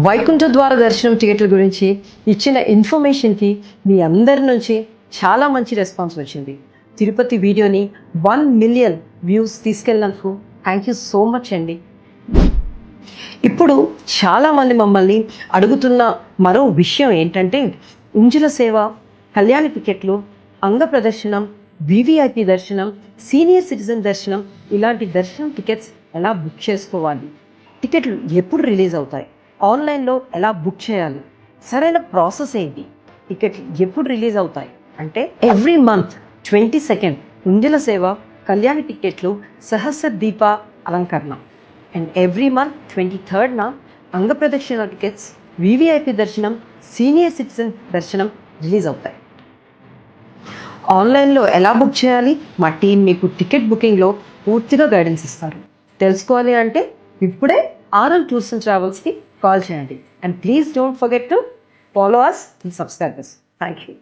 వైకుంఠ ద్వార దర్శనం టికెట్ల గురించి ఇచ్చిన ఇన్ఫర్మేషన్కి మీ అందరి నుంచి చాలా మంచి రెస్పాన్స్ వచ్చింది. తిరుపతి వీడియోని 1 మిలియన్ వ్యూస్ తీసుకెళ్ళినందుకు థ్యాంక్ యూ సో మచ్ అండి. ఇప్పుడు చాలామంది మమ్మల్ని అడుగుతున్న మరో విషయం ఏంటంటే, ఉంజుల సేవ, కళ్యాణ టికెట్లు, అంగ ప్రదర్శనం, వివిఐపి దర్శనం, సీనియర్ సిటిజన్ దర్శనం, ఇలాంటి దర్శనం టికెట్స్ ఎలా బుక్ చేసుకోవాలి, టికెట్లు ఎప్పుడు రిలీజ్ అవుతాయి, ఆన్లైన్లో ఎలా బుక్ చేయాలి, సరైన ప్రాసెస్ ఏంటి, టికెట్లు ఎప్పుడు రిలీజ్ అవుతాయి అంటే, ఎవ్రీ మంత్ 22 ఉంజల సేవ, కళ్యాణ టికెట్లు, సహస్ర దీప అలంకరణ, అండ్ ఎవ్రీ మంత్ 23 అంగ ప్రదక్షిణ టికెట్స్, వివిఐపి దర్శనం, సీనియర్ సిటిజన్ దర్శనం రిలీజ్ అవుతాయి. ఆన్లైన్లో ఎలా బుక్ చేయాలి, మా టీం మీకు టికెట్ బుకింగ్లో పూర్తిగా గైడెన్స్ ఇస్తారు. తెలుసుకోవాలి అంటే ఇప్పుడే ఆర్ఎల్ టూర్స్ అండ్ ట్రావెల్స్కి కాల్ చేయండి. And please don't forget to follow us and subscribe us. Thank you.